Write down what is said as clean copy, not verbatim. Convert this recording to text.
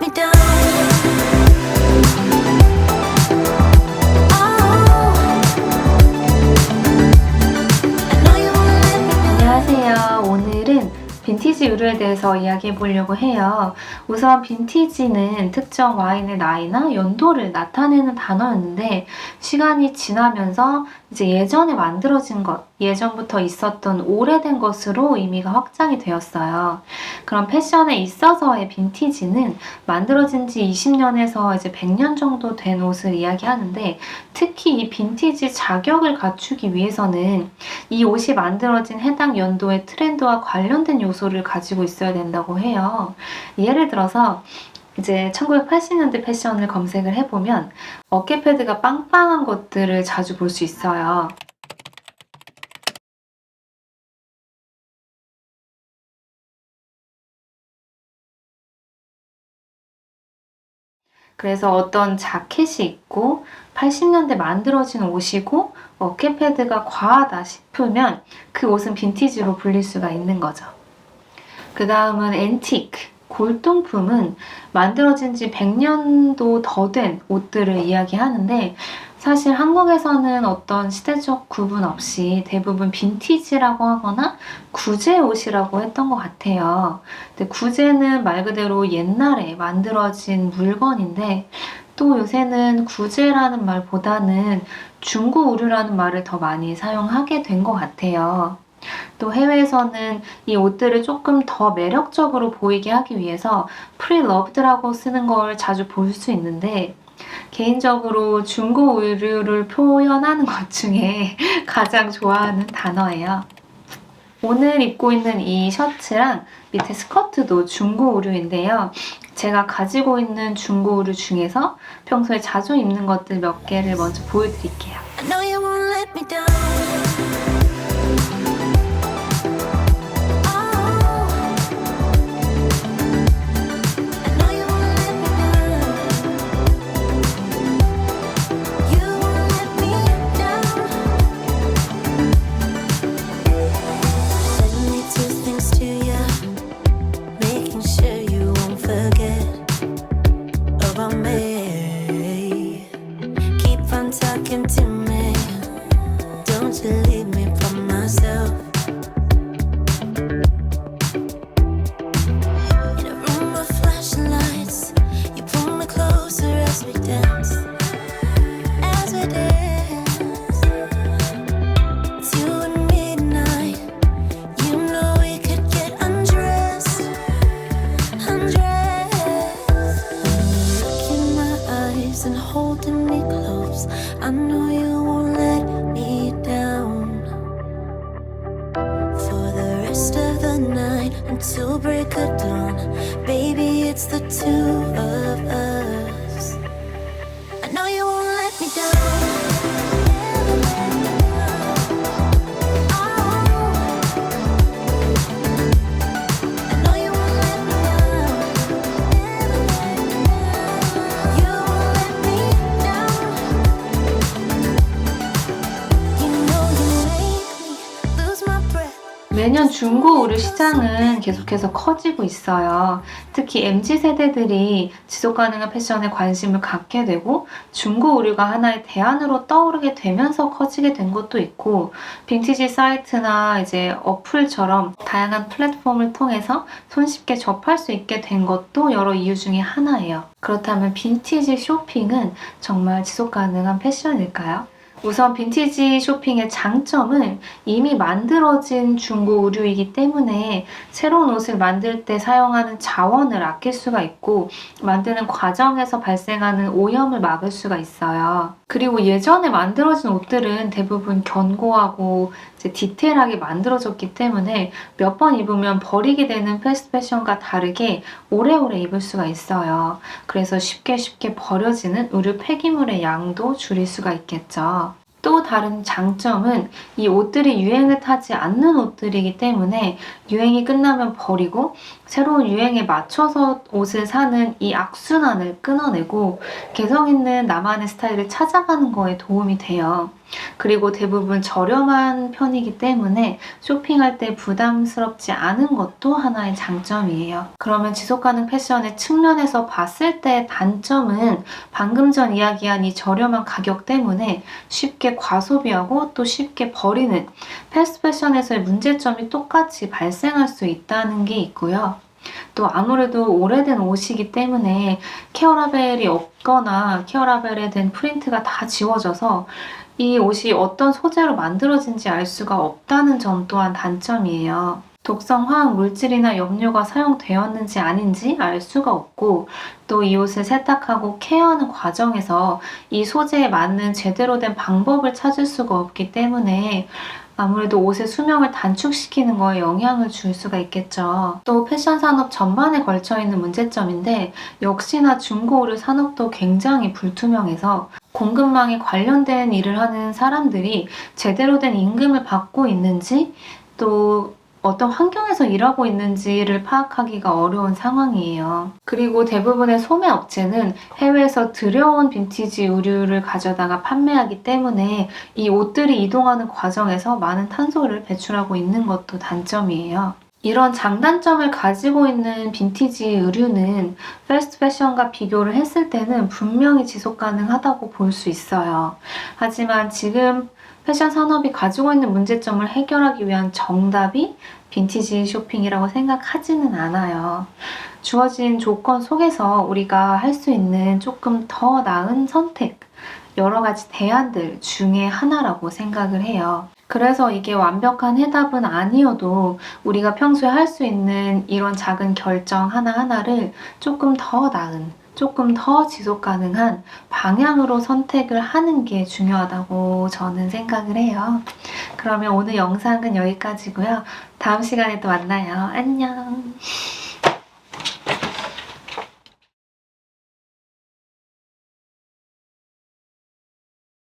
me down. 안녕하세요. 오늘은 빈티지 의류에 대해서 이야기해 보려고 해요. 우선 빈티지는 특정 와인의 나이나 연도를 나타내는 단어였는데 시간이 지나면서 이제 예전에 만들어진 것, 예전부터 있었던 오래된 것으로 의미가 확장이 되었어요. 그럼 패션에 있어서의 빈티지는 만들어진 지 20년에서 이제 100년 정도 된 옷을 이야기하는데 특히 이 빈티지 자격을 갖추기 위해서는 이 옷이 만들어진 해당 연도의 트렌드와 관련된 요소를 가지고 있어야 된다고 해요. 예를 들어서 이제 1980년대 패션을 검색을 해보면 어깨 패드가 빵빵한 것들을 자주 볼 수 있어요. 그래서 어떤 자켓이 있고 80년대 만들어진 옷이고 어깨 패드가 과하다 싶으면 그 옷은 빈티지로 불릴 수가 있는 거죠. 그 다음은 앤티크, 골동품은 만들어진 지 100년도 더 된 옷들을 이야기하는데 사실 한국에서는 어떤 시대적 구분 없이 대부분 빈티지라고 하거나 구제 옷이라고 했던 것 같아요. 근데 구제는 말 그대로 옛날에 만들어진 물건인데 또 요새는 구제라는 말보다는 중고 의류라는 말을 더 많이 사용하게 된 것 같아요. 또 해외에서는 이 옷들을 조금 더 매력적으로 보이게 하기 위해서 프리러브드라고 쓰는 걸 자주 볼 수 있는데 개인적으로 중고 의류를 표현하는 것 중에 가장 좋아하는 단어예요. 오늘 입고 있는 이 셔츠랑 밑에 스커트도 중고 의류인데요. 제가 가지고 있는 중고 의류 중에서 평소에 자주 입는 것들 몇 개를 먼저 보여드릴게요. I know you won't let me down. Talking to me, don't you leave me for myself. In a room of flashing lights, you pull me closer as we dance, as we dance. It's you and me tonight. You know we could get undressed, undressed. Look in my eyes and holding me close. I know you won't let me down. For the rest of the night until break of dawn, baby, it's the two of us. I know you won't let me down. 매년 중고 의류 시장은 계속해서 커지고 있어요. 특히 MZ세대들이 지속가능한 패션에 관심을 갖게 되고 중고 의류가 하나의 대안으로 떠오르게 되면서 커지게 된 것도 있고 빈티지 사이트나 이제 어플처럼 다양한 플랫폼을 통해서 손쉽게 접할 수 있게 된 것도 여러 이유 중에 하나예요. 그렇다면 빈티지 쇼핑은 정말 지속가능한 패션일까요? 우선 빈티지 쇼핑의 장점은 이미 만들어진 중고 의류이기 때문에 새로운 옷을 만들 때 사용하는 자원을 아낄 수가 있고 만드는 과정에서 발생하는 오염을 막을 수가 있어요. 그리고 예전에 만들어진 옷들은 대부분 견고하고 이제 디테일하게 만들어졌기 때문에 몇 번 입으면 버리게 되는 패스트 패션과 다르게 오래오래 입을 수가 있어요. 그래서 쉽게 버려지는 의류 폐기물의 양도 줄일 수가 있겠죠. 또 다른 장점은 이 옷들이 유행을 타지 않는 옷들이기 때문에 유행이 끝나면 버리고 새로운 유행에 맞춰서 옷을 사는 이 악순환을 끊어내고 개성 있는 나만의 스타일을 찾아가는 거에 도움이 돼요. 그리고 대부분 저렴한 편이기 때문에 쇼핑할 때 부담스럽지 않은 것도 하나의 장점이에요. 그러면 지속가능 패션의 측면에서 봤을 때 단점은 방금 전 이야기한 이 저렴한 가격 때문에 쉽게 과소비하고 또 쉽게 버리는 패스트 패션에서의 문제점이 똑같이 발생할 수 있다는 게 있고요. 또 아무래도 오래된 옷이기 때문에 케어 라벨이 없거나 케어 라벨에 된 프린트가 다 지워져서 이 옷이 어떤 소재로 만들어진지 알 수가 없다는 점 또한 단점이에요. 독성 화학 물질이나 염료가 사용되었는지 아닌지 알 수가 없고 또 이 옷을 세탁하고 케어하는 과정에서 이 소재에 맞는 제대로 된 방법을 찾을 수가 없기 때문에 아무래도 옷의 수명을 단축시키는 거에 영향을 줄 수가 있겠죠. 또 패션 산업 전반에 걸쳐 있는 문제점인데 역시나 중고 의류 산업도 굉장히 불투명해서 공급망에 관련된 일을 하는 사람들이 제대로 된 임금을 받고 있는지 또 어떤 환경에서 일하고 있는지를 파악하기가 어려운 상황이에요. 그리고 대부분의 소매 업체는 해외에서 들여온 빈티지 의류를 가져다가 판매하기 때문에 이 옷들이 이동하는 과정에서 많은 탄소를 배출하고 있는 것도 단점이에요. 이런 장단점을 가지고 있는 빈티지 의류는 패스트 패션과 비교를 했을 때는 분명히 지속 가능하다고 볼 수 있어요. 하지만 지금 패션 산업이 가지고 있는 문제점을 해결하기 위한 정답이 빈티지 쇼핑이라고 생각하지는 않아요. 주어진 조건 속에서 우리가 할 수 있는 조금 더 나은 선택, 여러 가지 대안들 중에 하나라고 생각을 해요. 그래서 이게 완벽한 해답은 아니어도 우리가 평소에 할 수 있는 이런 작은 결정 하나하나를 조금 더 나은, 조금 더 지속 가능한 방향으로 선택을 하는 게 중요하다고 저는 생각을 해요. 그러면 오늘 영상은 여기까지고요. 다음 시간에 또 만나요. 안녕.